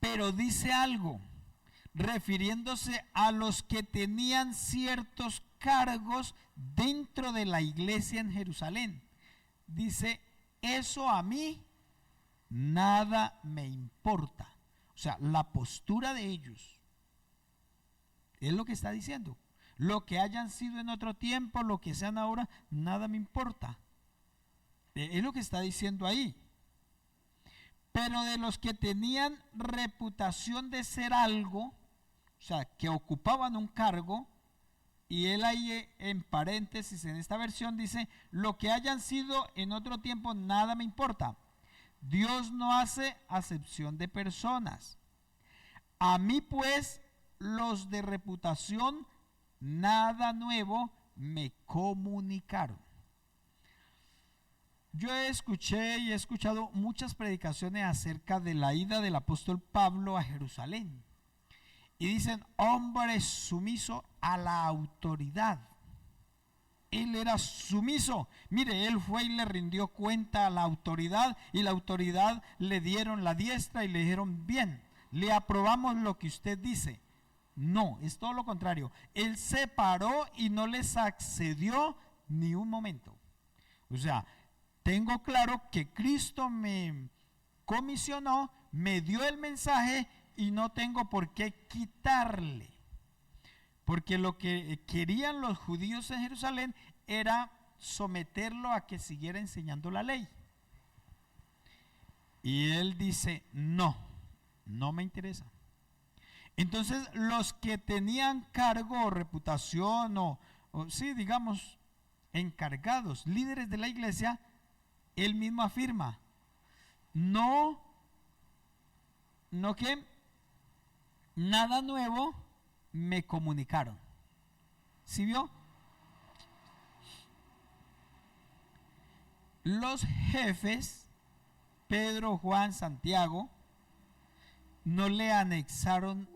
Pero dice algo, refiriéndose a los que tenían ciertos cargos dentro de la iglesia en Jerusalén. Dice, eso a mí nada me importa. O sea, la postura de ellos es lo que está diciendo. Lo que hayan sido en otro tiempo, lo que sean ahora, nada me importa. Es lo que está diciendo ahí. Pero de los que tenían reputación de ser algo, o sea, que ocupaban un cargo, y él ahí en paréntesis en esta versión dice, lo que hayan sido en otro tiempo, nada me importa. Dios no hace acepción de personas. A mí pues, los de reputación, nada nuevo me comunicaron. Yo escuché y he escuchado muchas predicaciones acerca de la ida del apóstol Pablo a Jerusalén. Y dicen, hombre sumiso a la autoridad. Él era sumiso. Mire, él fue y le rindió cuenta a la autoridad y la autoridad le dieron la diestra y le dijeron, bien, le aprobamos lo que usted dice. No, es todo lo contrario. Él se paró y no les accedió ni un momento. O sea, tengo claro que Cristo me comisionó, me dio el mensaje y no tengo por qué quitarle. Porque lo que querían los judíos en Jerusalén era someterlo a que siguiera enseñando la ley. Y él dice, no, no me interesa. Entonces los que tenían cargo o reputación o sí, digamos, encargados, líderes de la iglesia, él mismo afirma, no que nada nuevo me comunicaron. ¿Sí vio? Los jefes, Pedro, Juan, Santiago, no le anexaron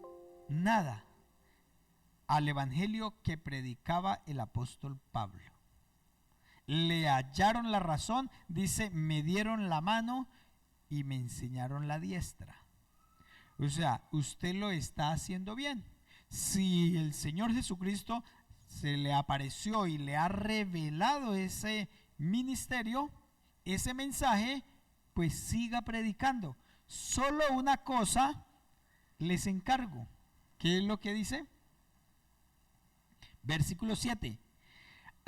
nada al evangelio que predicaba el apóstol Pablo. Le hallaron la razón, dice, me dieron la mano y me enseñaron la diestra. O sea, usted lo está haciendo bien. Si el Señor Jesucristo se le apareció y le ha revelado ese ministerio, ese mensaje, pues siga predicando. Solo una cosa les encargo. ¿Qué es lo que dice? Versículo 7.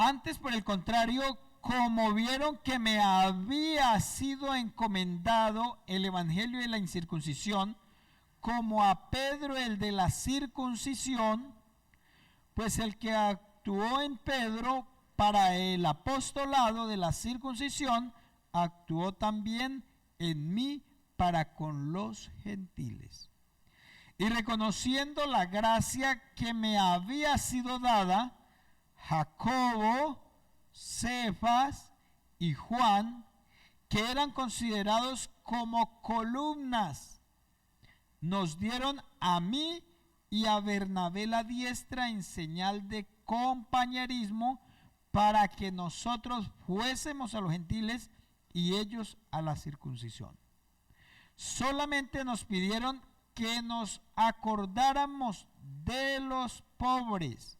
Antes, por el contrario, como vieron que me había sido encomendado el evangelio de la incircuncisión, como a Pedro el de la circuncisión, pues el que actuó en Pedro para el apostolado de la circuncisión, actuó también en mí para con los gentiles. Y reconociendo la gracia que me había sido dada, Jacobo, Cefas y Juan, que eran considerados como columnas, nos dieron a mí y a Bernabé la diestra en señal de compañerismo para que nosotros fuésemos a los gentiles y ellos a la circuncisión. Solamente nos pidieron que nos acordáramos de los pobres,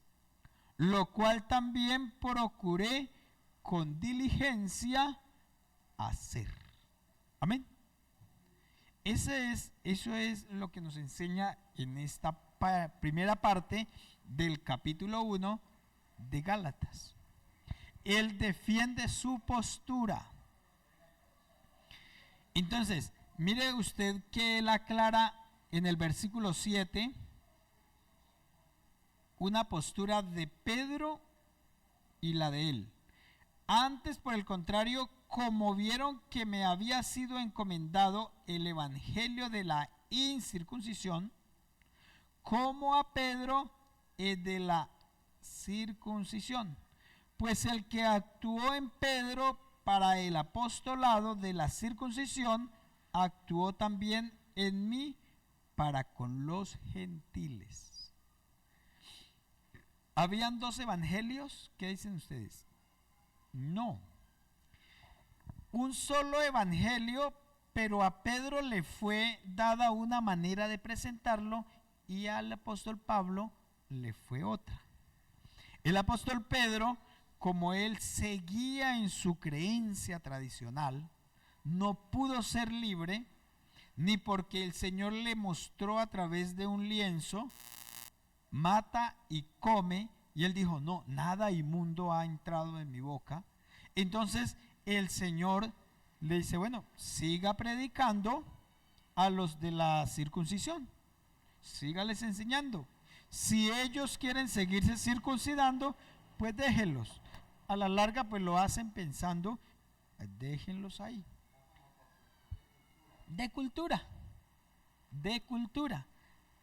lo cual también procuré con diligencia hacer. Amén. Eso es lo que nos enseña en esta primera parte del capítulo 1 de Gálatas. Él defiende su postura. Entonces, mire usted que él aclara en el versículo 7 una postura de Pedro y la de él. Antes, por el contrario, como vieron que me había sido encomendado el evangelio de la incircuncisión, como a Pedro el de la circuncisión. Pues el que actuó en Pedro para el apostolado de la circuncisión, actuó también en mí para con los gentiles. ¿Habían dos evangelios? ¿Qué dicen ustedes? No. Un solo evangelio pero a Pedro le fue dada una manera de presentarlo y al apóstol Pablo le fue otra. El apóstol Pedro, como él seguía en su creencia tradicional, no pudo ser libre, ni porque el Señor le mostró a través de un lienzo, mata y come, y él dijo, no, nada inmundo ha entrado en mi boca. Entonces el Señor le dice, bueno, siga predicando a los de la circuncisión, sígales enseñando. Si ellos quieren seguirse circuncidando, pues déjenlos. A la larga, pues lo hacen pensando, déjenlos ahí. De cultura.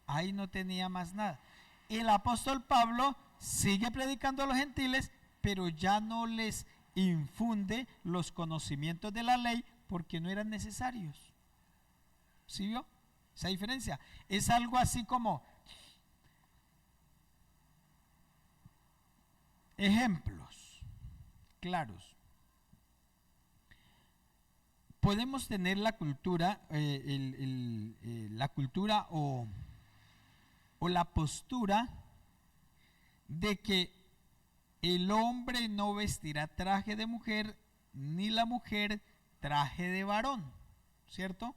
Ahí no tenía más nada. El apóstol Pablo sigue predicando a los gentiles, pero ya no les infunde los conocimientos de la ley porque no eran necesarios. ¿Sí vio esa diferencia? Es algo así como ejemplos claros. Podemos tener la cultura, la cultura o la postura de que el hombre no vestirá traje de mujer, ni la mujer traje de varón, ¿cierto?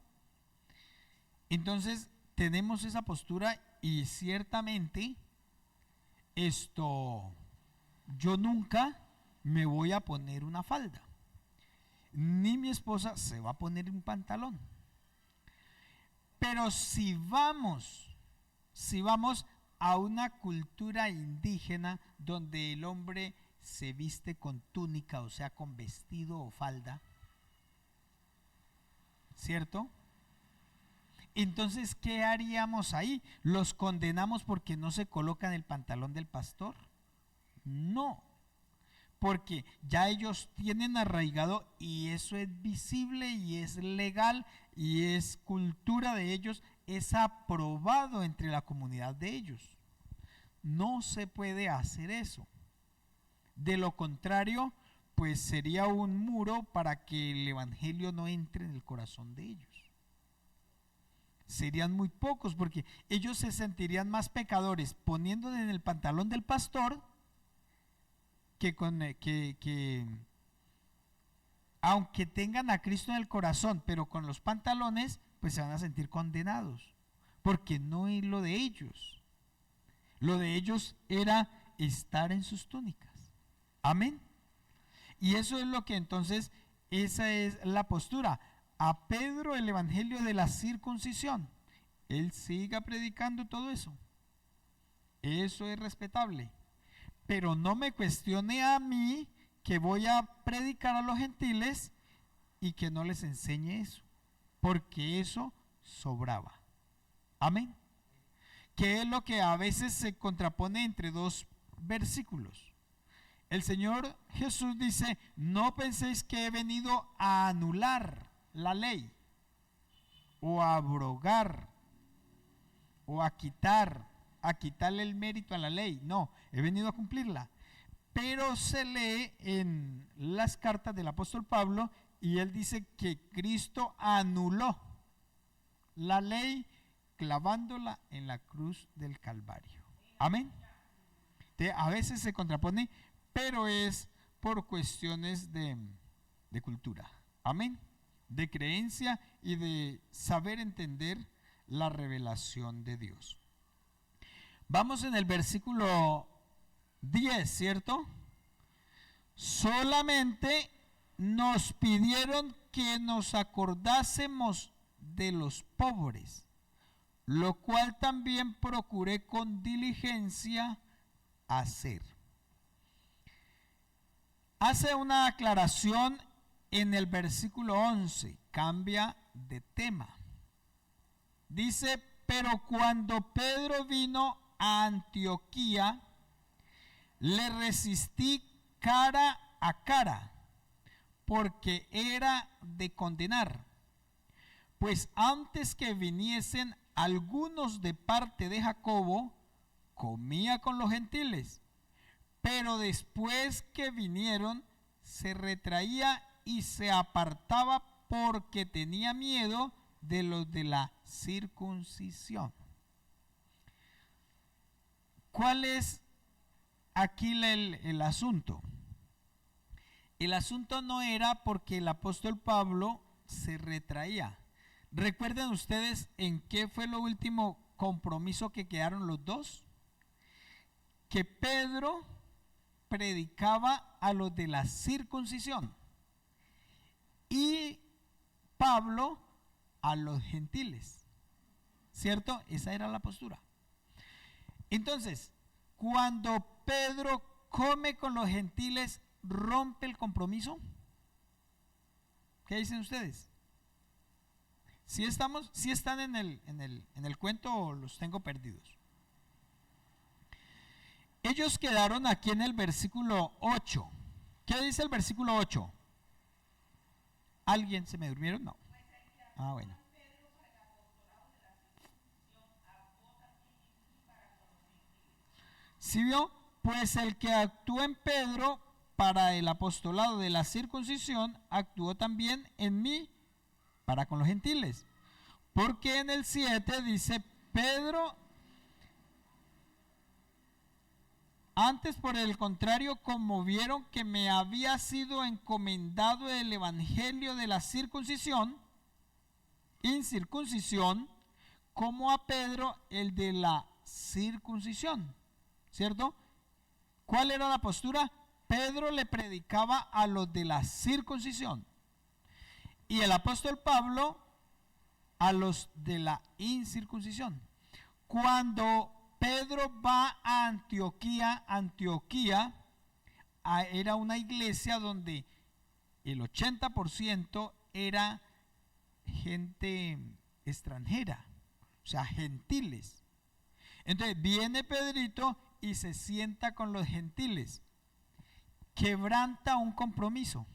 Entonces tenemos esa postura y ciertamente yo nunca me voy a poner una falda, ni mi esposa se va a poner un pantalón. Pero si vamos a una cultura indígena donde el hombre se viste con túnica, o sea, con vestido o falda, ¿cierto? Entonces, ¿qué haríamos ahí? ¿Los condenamos porque no se colocan el pantalón del pastor? No, porque ya ellos tienen arraigado y eso es visible y es legal y es cultura de ellos, es aprobado entre la comunidad de ellos. No se puede hacer eso. De lo contrario, pues sería un muro para que el evangelio no entre en el corazón de ellos. Serían muy pocos porque ellos se sentirían más pecadores poniéndose en el pantalón del pastor que aunque tengan a Cristo en el corazón, pero con los pantalones, pues se van a sentir condenados, porque no es lo de ellos. Lo de ellos era estar en sus túnicas. Amén. Y eso es lo que entonces, esa es la postura. A Pedro el evangelio de la circuncisión, él siga predicando todo eso. Eso es respetable. Pero no me cuestione a mí que voy a predicar a los gentiles y que no les enseñe eso, porque eso sobraba. Amén. Que es lo que a veces se contrapone entre dos versículos. El Señor Jesús dice, no penséis que he venido a anular la ley, o a abrogar, o a quitarle el mérito a la ley. No, he venido a cumplirla. Pero se lee en las cartas del apóstol Pablo y él dice que Cristo anuló la ley clavándola en la cruz del Calvario. Amén. A veces se contrapone, pero es por cuestiones de cultura. Amén. De creencia y de saber entender la revelación de Dios. Vamos en el versículo 10, ¿cierto? Solamente nos pidieron que nos acordásemos de los pobres, lo cual también procuré con diligencia hacer. Hace una aclaración en el versículo 11, cambia de tema. Dice, pero cuando Pedro vino a Antioquía, le resistí cara a cara, porque era de condenar. Pues antes que viniesen algunos de parte de Jacobo, comía con los gentiles, pero después que vinieron, se retraía y se apartaba porque tenía miedo de los de la circuncisión. ¿Cuál es aquí el asunto? El asunto no era porque el apóstol Pablo se retraía. ¿Recuerdan ustedes en qué fue lo último compromiso que quedaron los dos? Que Pedro predicaba a los de la circuncisión y Pablo a los gentiles, ¿cierto? Esa era la postura. Entonces, cuando Pedro come con los gentiles, ¿rompe el compromiso? ¿Qué dicen ustedes? ¿Sí están en el cuento o los tengo perdidos? Ellos quedaron aquí en el versículo 8. ¿Qué dice el versículo 8? ¿Alguien se me durmieron? No. Ah, bueno. ¿Sí vio? Pues el que actuó en Pedro para el apostolado de la circuncisión, actuó también en mí para con los gentiles. Porque en el 7 dice, Pedro, antes por el contrario, como vieron que me había sido encomendado el evangelio de la circuncisión, incircuncisión, como a Pedro el de la circuncisión, ¿cierto? ¿Cuál era la postura? Pedro le predicaba a los de la circuncisión y el apóstol Pablo a los de la incircuncisión. Cuando Pedro va a Antioquía era una iglesia donde el 80% era gente extranjera, o sea, gentiles. Entonces viene Pedrito y se sienta con los gentiles, quebranta un compromiso,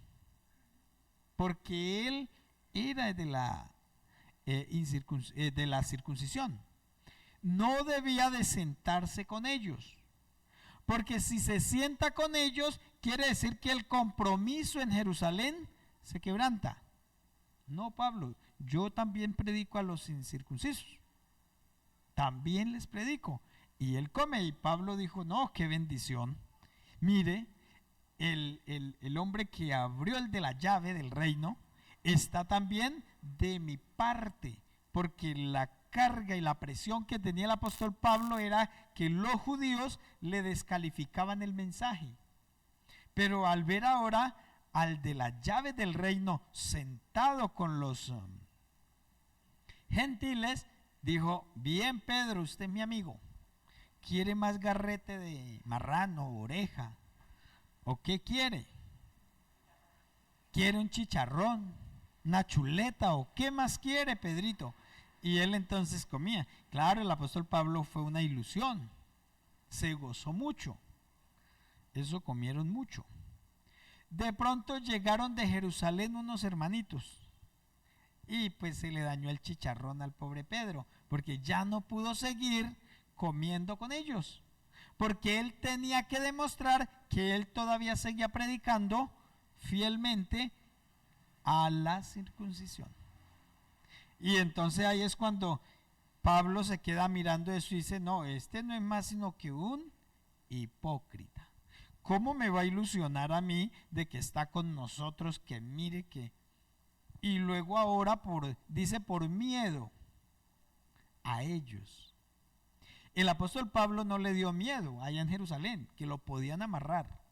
porque él era de la circuncisión. No debía de sentarse con ellos, porque si se sienta con ellos, quiere decir que el compromiso en Jerusalén se quebranta. No, Pablo, yo también predico a los incircuncisos, también les predico. Y él come, y Pablo dijo, no, qué bendición. Mire, el hombre que abrió el de la llave del reino está también de mi parte, porque la carga y la presión que tenía el apóstol Pablo era que los judíos le descalificaban el mensaje. Pero al ver ahora al de la llave del reino sentado con los gentiles, dijo, bien Pedro, usted es mi amigo, ¿quiere más garrete de marrano, oreja? ¿O qué quiere? ¿Quiere un chicharrón, una chuleta o qué más quiere, Pedrito? Y él entonces comía. Claro, el apóstol Pablo fue una ilusión, se gozó mucho, eso comieron mucho. De pronto llegaron de Jerusalén unos hermanitos y pues se le dañó el chicharrón al pobre Pedro, porque ya no pudo seguir comiendo con ellos, porque él tenía que demostrar que él todavía seguía predicando fielmente a la circuncisión. Y entonces ahí es cuando Pablo se queda mirando eso y dice, no, este no es más sino que un hipócrita. ¿Cómo me va a ilusionar a mí de que está con nosotros, que mire que... Y luego ahora dice por miedo a ellos. El apóstol Pablo no le dio miedo allá en Jerusalén, que lo podían amarrar.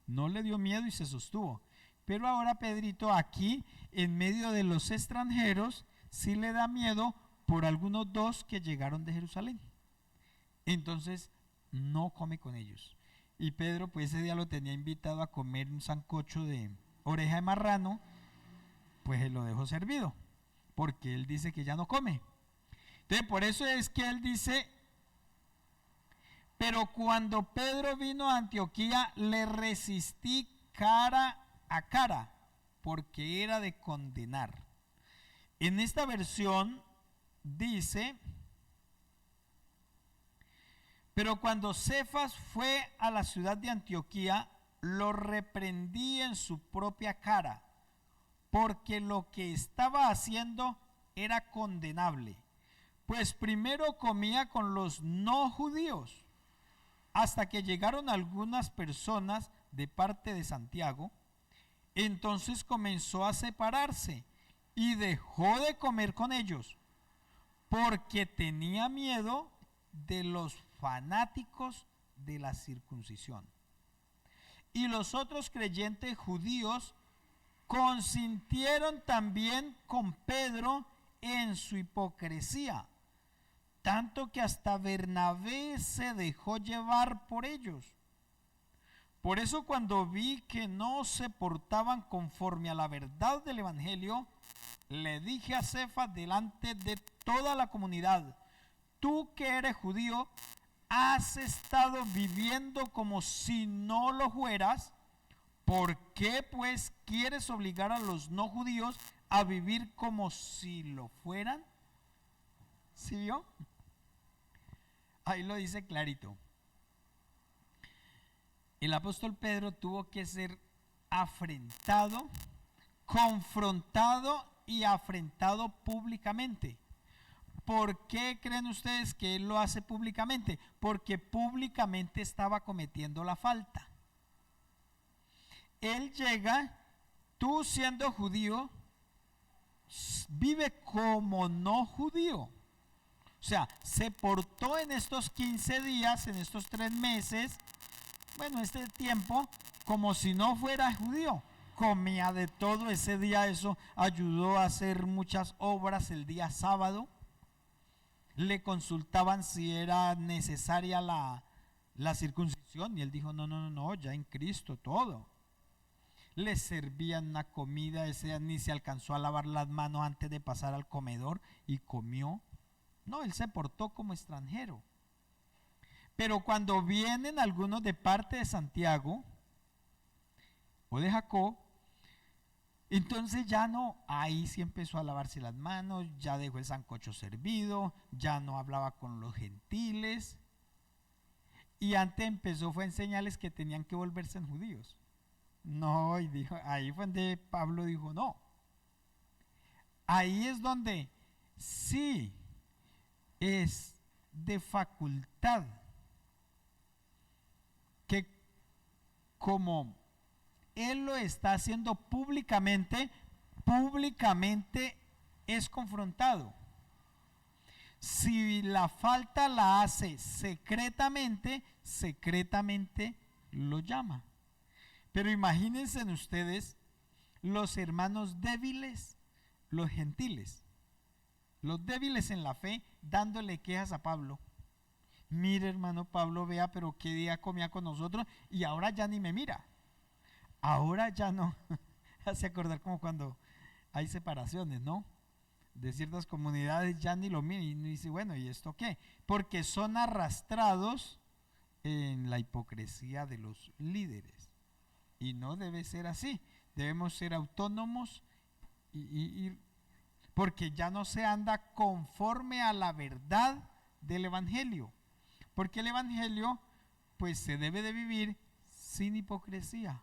No le dio miedo y se sostuvo. Pero ahora Pedrito aquí, en medio de los extranjeros, sí le da miedo por algunos dos que llegaron de Jerusalén. Entonces no come con ellos. Y Pedro pues ese día lo tenía invitado a comer un sancocho de oreja de marrano, pues él lo dejó servido, porque él dice que ya no come. Entonces por eso es que él dice, pero cuando Pedro vino a Antioquía le resistí cara a cara, porque era de condenar. En esta versión dice, pero cuando Cefas fue a la ciudad de Antioquía, lo reprendí en su propia cara, porque lo que estaba haciendo era condenable. Pues primero comía con los no judíos, hasta que llegaron algunas personas de parte de Santiago. Entonces comenzó a separarse y dejó de comer con ellos, porque tenía miedo de los fanáticos de la circuncisión. Y los otros creyentes judíos consintieron también con Pedro en su hipocresía, tanto que hasta Bernabé se dejó llevar por ellos. Por eso cuando vi que no se portaban conforme a la verdad del Evangelio, le dije a Cefas delante de toda la comunidad: tú que eres judío, has estado viviendo como si no lo fueras. ¿Por qué pues quieres obligar a los no judíos a vivir como si lo fueran? ¿Sí vio? Ahí lo dice clarito. El apóstol Pedro tuvo que ser afrentado, confrontado y afrentado públicamente. ¿Por qué creen ustedes que él lo hace públicamente? Porque públicamente estaba cometiendo la falta. Él llega, tú siendo judío, vive como no judío. O sea, se portó en estos 15 días, en estos 3 meses, bueno, este tiempo, como si no fuera judío. Comía de todo ese día, eso ayudó a hacer muchas obras el día sábado. Le consultaban si era necesaria la circuncisión y él dijo, no, ya en Cristo todo. Le servían una comida, ese día ni se alcanzó a lavar las manos antes de pasar al comedor y comió. No, él se portó como extranjero. Pero cuando vienen algunos de parte de Santiago o de Jacob, entonces ya no, ahí sí empezó a lavarse las manos, ya dejó el sancocho servido, ya no hablaba con los gentiles. Y antes empezó fue a enseñarles que tenían que volverse en judíos. No, y dijo, ahí fue donde Pablo dijo no. Ahí es donde sí es de facultad que como él lo está haciendo públicamente es confrontado. Si la falta la hace secretamente lo llama. Pero imagínense ustedes los hermanos débiles, los gentiles, los débiles en la fe, dándole quejas a Pablo. Mire, hermano Pablo, vea, pero qué día comía con nosotros y ahora ya ni me mira. Ahora ya no. Hace acordar como cuando hay separaciones, ¿no? De ciertas comunidades ya ni lo mira y dice, bueno, ¿y esto qué? Porque son arrastrados en la hipocresía de los líderes. Y no debe ser así. Debemos ser autónomos porque ya no se anda conforme a la verdad del Evangelio. Porque el Evangelio pues se debe de vivir sin hipocresía,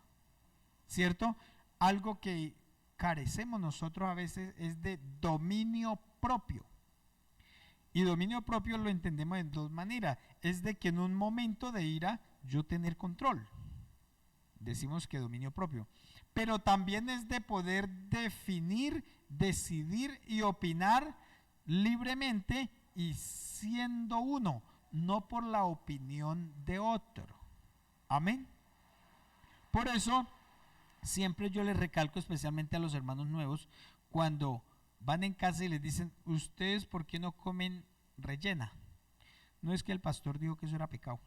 ¿cierto? Algo que carecemos nosotros a veces es de dominio propio. Y dominio propio lo entendemos de dos maneras. Es de que en un momento de ira yo tener control. Decimos que dominio propio. Pero también es de poder definir, decidir y opinar libremente y siendo uno, no por la opinión de otro. Amén. Por eso, siempre yo les recalco especialmente a los hermanos nuevos, cuando van en casa y les dicen, ¿ustedes por qué no comen rellena? No es que el pastor dijo que eso era pecado.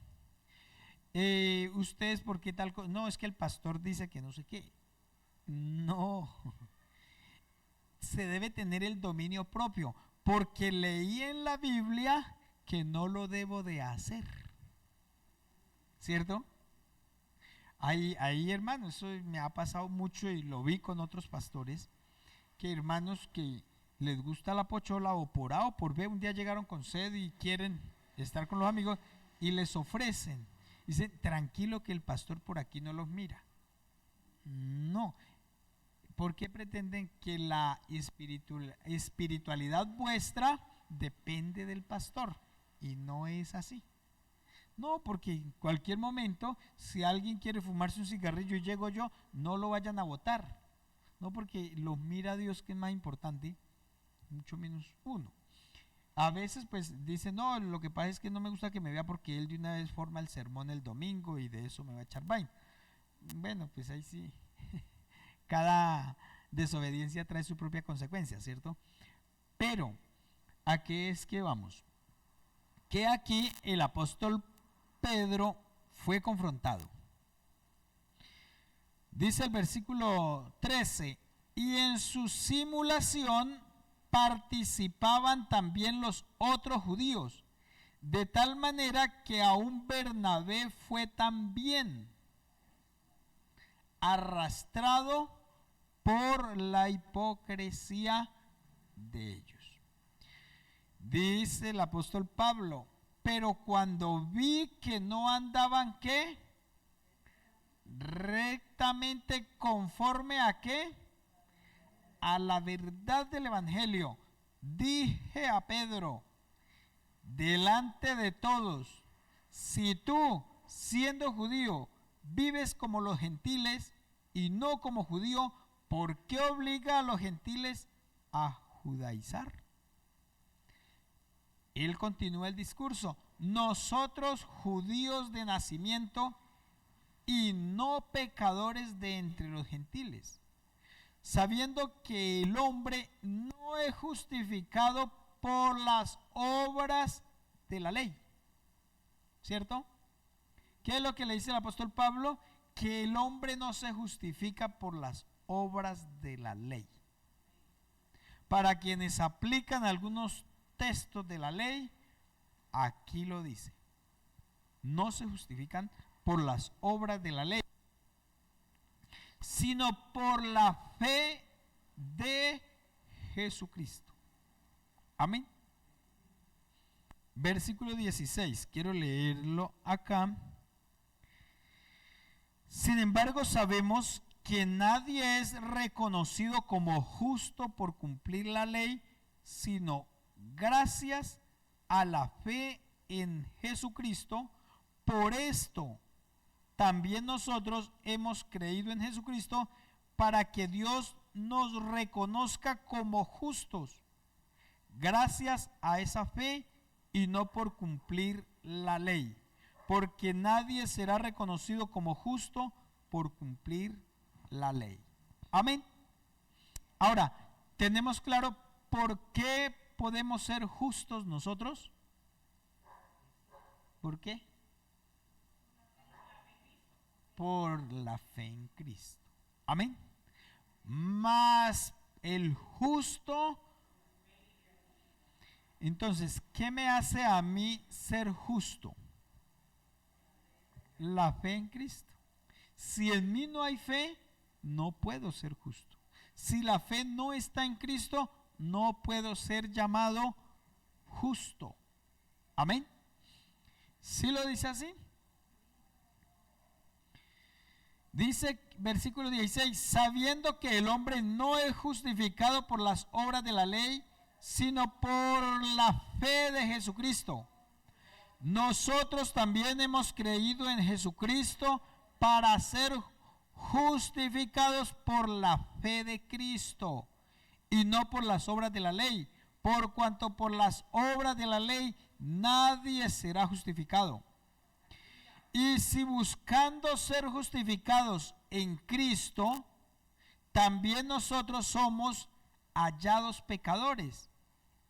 ¿Ustedes por qué tal cosa? No, es que el pastor dice que no sé qué. No. Se debe tener el dominio propio, porque leí en la Biblia que no lo debo de hacer. ¿Cierto? Ahí hermanos, eso me ha pasado mucho y lo vi con otros pastores, que hermanos que les gusta la pochola o por A o por B, un día llegaron con sed y quieren estar con los amigos y les ofrecen. Dicen, tranquilo que el pastor por aquí no los mira. No, ¿por qué pretenden que la espiritualidad vuestra depende del pastor? Y no es así. No, porque en cualquier momento, si alguien quiere fumarse un cigarrillo y llego yo, no lo vayan a votar. No, porque los mira Dios, que es más importante, mucho menos uno. A veces pues dice, no, lo que pasa es que no me gusta que me vea porque él de una vez forma el sermón el domingo y de eso me va a echar vaina. Bueno, pues ahí sí, cada desobediencia trae su propia consecuencia, ¿cierto? Pero, ¿a qué es que vamos? Que aquí el apóstol Pedro fue confrontado. Dice el versículo 13, y en su simulación participaban también los otros judíos, de tal manera que aún Bernabé fue también arrastrado por la hipocresía de ellos. Dice el apóstol Pablo, pero cuando vi que no andaban, ¿qué? Rectamente conforme a ¿qué? A la verdad del evangelio, dije a Pedro, delante de todos, si tú, siendo judío, vives como los gentiles y no como judío, ¿por qué obliga a los gentiles a judaizar? Él continúa el discurso, nosotros judíos de nacimiento y no pecadores de entre los gentiles, sabiendo que el hombre no es justificado por las obras de la ley. ¿Cierto? ¿Qué es lo que le dice el apóstol Pablo? Que el hombre no se justifica por las obras de la ley. Para quienes aplican algunos textos de la ley, aquí lo dice. No se justifican por las obras de la ley, sino por la fe de Jesucristo. Amén. Versículo 16, quiero leerlo acá. Sin embargo, sabemos que nadie es reconocido como justo por cumplir la ley, sino gracias a la fe en Jesucristo. Por esto, también nosotros hemos creído en Jesucristo para que Dios nos reconozca como justos, gracias a esa fe y no por cumplir la ley, porque nadie será reconocido como justo por cumplir la ley. Amén. Ahora, ¿tenemos claro por qué podemos ser justos nosotros? ¿Por qué? Por la fe en Cristo. Amén. Más el justo. Entonces, ¿qué me hace a mí ser justo? La fe en Cristo. Si en mí no hay fe, no puedo ser justo. Si la fe no está en Cristo, no puedo ser llamado justo. Amén. ¿Sí lo dice así? Dice versículo 16, sabiendo que el hombre no es justificado por las obras de la ley, sino por la fe de Jesucristo. Nosotros también hemos creído en Jesucristo para ser justificados por la fe de Cristo y no por las obras de la ley, por cuanto por las obras de la ley nadie será justificado. Y si buscando ser justificados en Cristo, también nosotros somos hallados pecadores,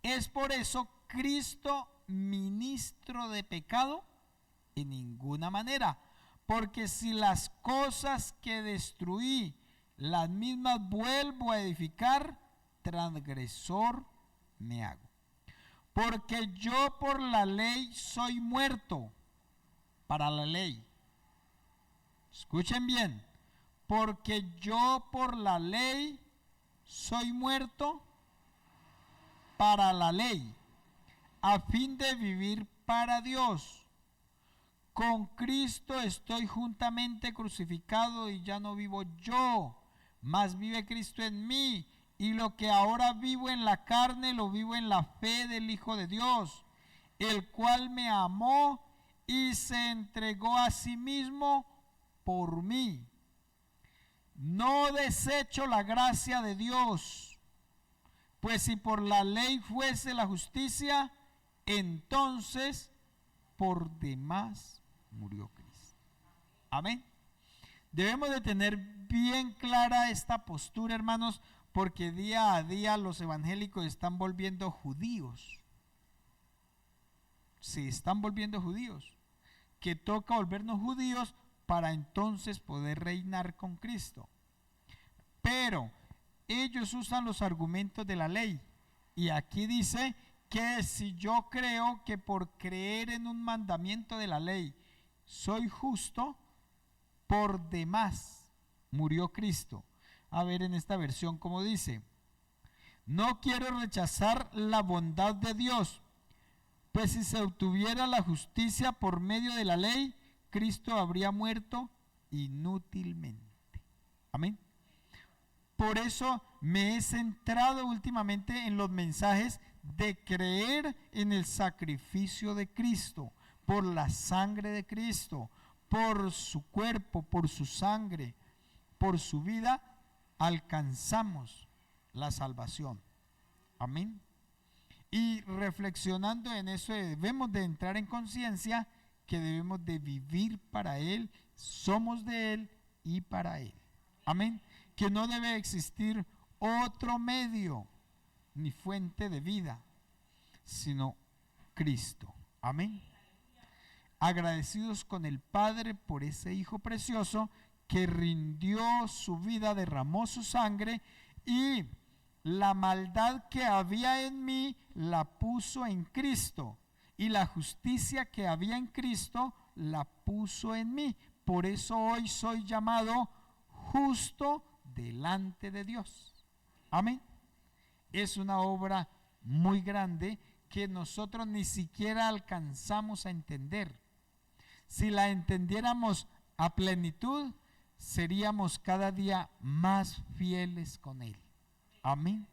¿es por eso Cristo ministro de pecado? En ninguna manera, porque si las cosas que destruí, las mismas vuelvo a edificar, transgresor me hago. Porque yo por la ley soy muerto para la ley. Escuchen bien, porque yo por la ley soy muerto para la ley, a fin de vivir para Dios. Con Cristo estoy juntamente crucificado y ya no vivo yo, mas vive Cristo en mí, y lo que ahora vivo en la carne, lo vivo en la fe del Hijo de Dios, el cual me amó y se entregó a sí mismo por mí. No desecho la gracia de Dios, pues si por la ley fuese la justicia, entonces por demás murió Cristo. Amén. Debemos de tener bien clara esta postura, hermanos, porque día a día los evangélicos están volviendo judíos. Se están volviendo judíos. Que toca volvernos judíos para entonces poder reinar con Cristo. Pero ellos usan los argumentos de la ley. Y aquí dice que si yo creo que por creer en un mandamiento de la ley soy justo, por demás murió Cristo. A ver en esta versión cómo dice: no quiero rechazar la bondad de Dios, pues si se obtuviera la justicia por medio de la ley, Cristo habría muerto inútilmente. Amén. Por eso me he centrado últimamente en los mensajes de creer en el sacrificio de Cristo, por la sangre de Cristo, por su cuerpo, por su sangre, por su vida, alcanzamos la salvación. Amén. Y reflexionando en eso, debemos de entrar en conciencia que debemos de vivir para Él, somos de Él y para Él. Amén. Que no debe existir otro medio ni fuente de vida, sino Cristo. Amén. Agradecidos con el Padre por ese Hijo precioso que rindió su vida, derramó su sangre, y la maldad que había en mí la puso en Cristo, y la justicia que había en Cristo la puso en mí. Por eso hoy soy llamado justo delante de Dios. Amén. Es una obra muy grande que nosotros ni siquiera alcanzamos a entender. Si la entendiéramos a plenitud, seríamos cada día más fieles con Él. Amén.